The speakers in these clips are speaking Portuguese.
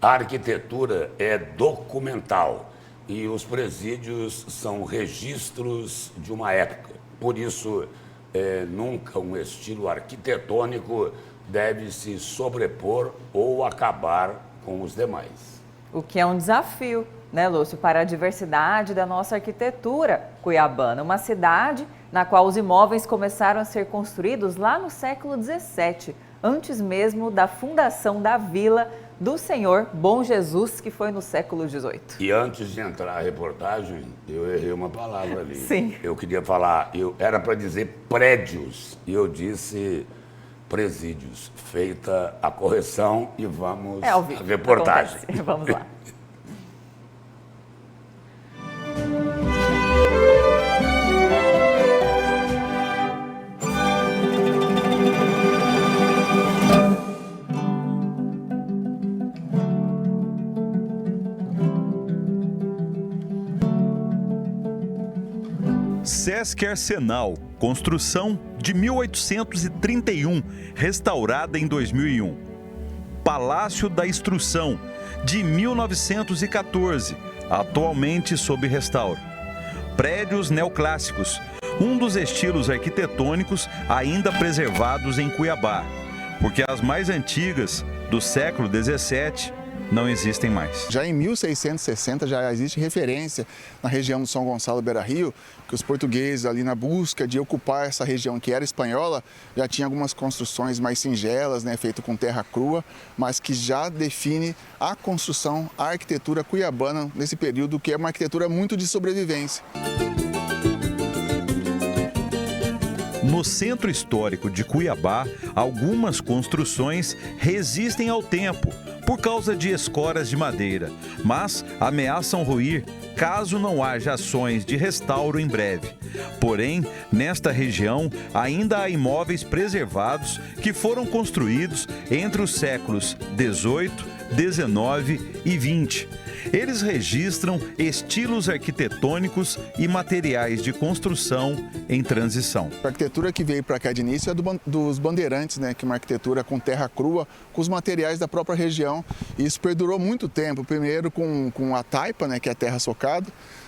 A arquitetura é documental e os presídios são registros de uma época. Por isso, nunca um estilo arquitetônico deve se sobrepor ou acabar com os demais. O que é um desafio, né, Lúcio, para a diversidade da nossa arquitetura cuiabana. Uma cidade na qual os imóveis começaram a ser construídos lá no século XVII, antes mesmo da fundação da Vila do Senhor Bom Jesus, que foi no século XVIII. E antes de entrar a reportagem, eu errei uma palavra ali. Sim. Eu queria falar, era para dizer prédios, e eu disse presídios. Feita a correção e vamos à reportagem. Acontece. Vamos lá. Sesc Arsenal, construção de 1831, restaurada em 2001. Palácio da Instrução, de 1914, atualmente sob restauro. Prédios neoclássicos, um dos estilos arquitetônicos ainda preservados em Cuiabá, porque as mais antigas, do século XVII, não existem mais. Já em 1660 já existe referência na região do São Gonçalo Beira-Rio, que os portugueses ali na busca de ocupar essa região que era espanhola, já tinha algumas construções mais singelas, né, feito com terra crua, mas que já define a construção, a arquitetura cuiabana nesse período, que é uma arquitetura muito de sobrevivência. No centro histórico de Cuiabá, algumas construções resistem ao tempo por causa de escoras de madeira, mas ameaçam ruir caso não haja ações de restauro em breve. Porém, nesta região ainda há imóveis preservados que foram construídos entre os séculos XVIII, XIX e XX. Eles registram estilos arquitetônicos e materiais de construção em transição. A arquitetura que veio para cá de início é dos bandeirantes, né, que é uma arquitetura com terra crua, com os materiais da própria região. E isso perdurou muito tempo, primeiro com a taipa, né, que é a terra socada,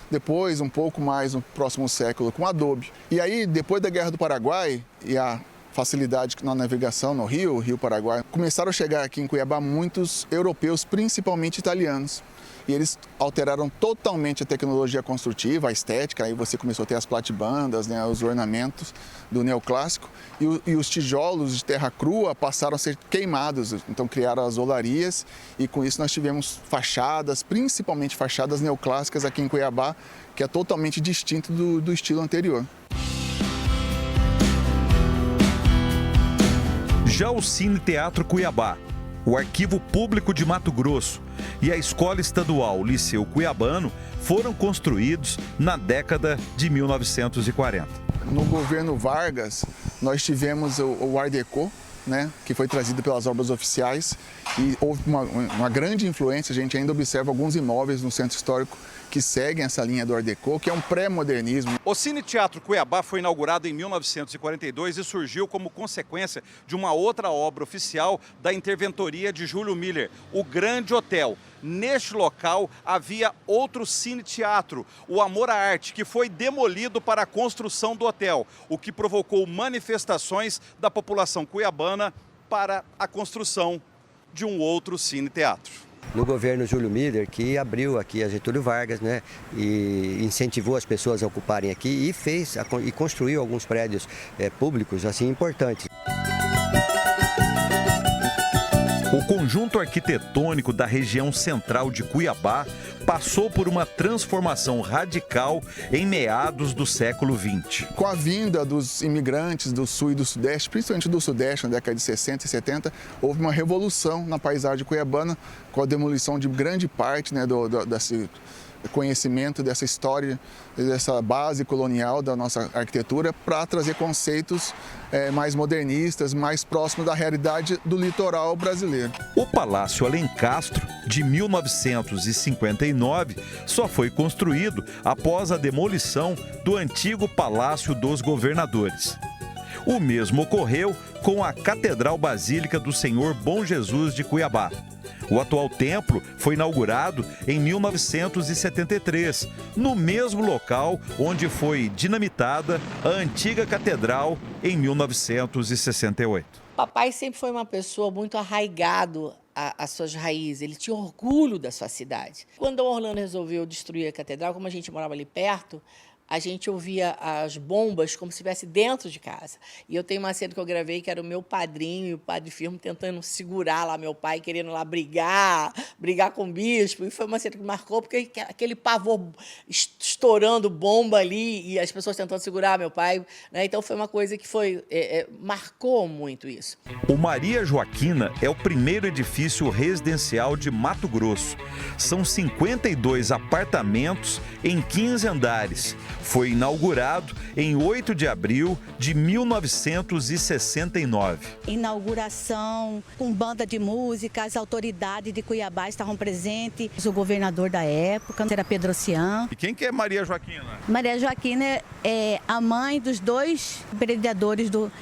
depois, um pouco mais no próximo século, com adobe. E aí, depois da Guerra do Paraguai e a facilidade na navegação no Rio Paraguai, começaram a chegar aqui em Cuiabá muitos europeus, principalmente italianos. E eles alteraram totalmente a tecnologia construtiva, a estética, aí você começou a ter as platibandas, né, os ornamentos do neoclássico, e os tijolos de terra crua passaram a ser queimados, então criaram as olarias, e com isso nós tivemos fachadas, principalmente fachadas neoclássicas aqui em Cuiabá, que é totalmente distinto do estilo anterior. Já o Cine Teatro Cuiabá, o Arquivo Público de Mato Grosso e a Escola Estadual Liceu Cuiabano foram construídos na década de 1940. No governo Vargas, nós tivemos o Art Deco, né, que foi trazido pelas obras oficiais, e houve uma grande influência. A gente ainda observa alguns imóveis no centro histórico que seguem essa linha do Art Deco, que é um pré-modernismo. O Cine Teatro Cuiabá foi inaugurado em 1942 e surgiu como consequência de uma outra obra oficial da interventoria de Júlio Miller, o Grande Hotel. Neste local havia outro cine-teatro, o Amor à Arte, que foi demolido para a construção do hotel, o que provocou manifestações da população cuiabana para a construção de um outro cine-teatro. No governo Júlio Miller, que abriu aqui a Getúlio Vargas, né, e incentivou as pessoas a ocuparem aqui e construiu alguns prédios públicos assim importantes. O conjunto arquitetônico da região central de Cuiabá passou por uma transformação radical em meados do século XX. Com a vinda dos imigrantes do Sul e do Sudeste, principalmente do Sudeste, na década de 60 e 70, houve uma revolução na paisagem cuiabana, com a demolição de grande parte, né, desse conhecimento, dessa história, dessa base colonial da nossa arquitetura, para trazer conceitos mais modernistas, mais próximos da realidade do litoral brasileiro. O Palácio Alencastro, de 1959, só foi construído após a demolição do antigo Palácio dos Governadores. O mesmo ocorreu com a Catedral Basílica do Senhor Bom Jesus de Cuiabá. O atual templo foi inaugurado em 1973, no mesmo local onde foi dinamitada a antiga catedral em 1968. Papai sempre foi uma pessoa muito arraigado às suas raízes, ele tinha orgulho da sua cidade. Quando o Orlando resolveu destruir a catedral, como a gente morava ali perto, a gente ouvia as bombas como se estivesse dentro de casa. E eu tenho uma cena que eu gravei que era o meu padrinho e o padre Firmo tentando segurar lá meu pai, querendo lá brigar com o bispo. E foi uma cena que marcou, porque aquele pavor estourando bomba ali e as pessoas tentando segurar meu pai, né? Então foi uma coisa que marcou muito isso. O Maria Joaquina é o primeiro edifício residencial de Mato Grosso. São 52 apartamentos em 15 andares. Foi inaugurado em 8 de abril de 1969. Inauguração com banda de música, as autoridades de Cuiabá estavam presentes, o governador da época, era Pedro Cian. E quem que é Maria Joaquina? Maria Joaquina é a mãe dos 2 vereadores do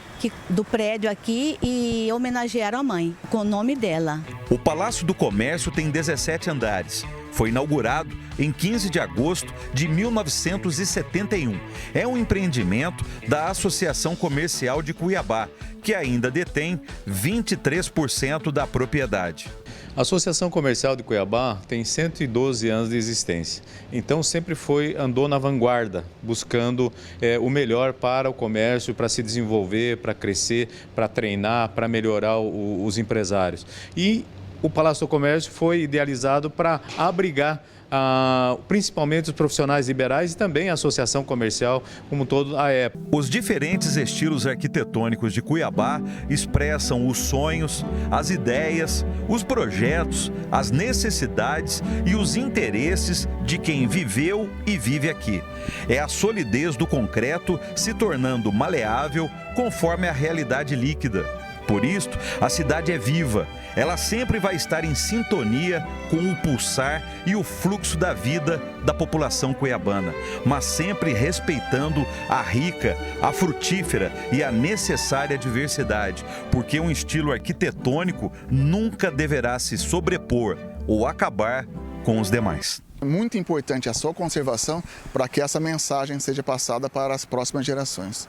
prédio aqui e homenagearam a mãe com o nome dela. O Palácio do Comércio tem 17 andares. Foi inaugurado em 15 de agosto de 1971. É um empreendimento da Associação Comercial de Cuiabá, que ainda detém 23% da propriedade. A Associação Comercial de Cuiabá tem 112 anos de existência, então sempre andou na vanguarda, buscando o melhor para o comércio, para se desenvolver, para crescer, para treinar, para melhorar os empresários. E o Palácio do Comércio foi idealizado para abrigar principalmente os profissionais liberais e também a associação comercial como um todo à época. Os diferentes estilos arquitetônicos de Cuiabá expressam os sonhos, as ideias, os projetos, as necessidades e os interesses de quem viveu e vive aqui. É a solidez do concreto se tornando maleável conforme a realidade líquida. Por isto, a cidade é viva. Ela sempre vai estar em sintonia com o pulsar e o fluxo da vida da população cuiabana, mas sempre respeitando a rica, a frutífera e a necessária diversidade, porque um estilo arquitetônico nunca deverá se sobrepor ou acabar com os demais. É muito importante a sua conservação para que essa mensagem seja passada para as próximas gerações.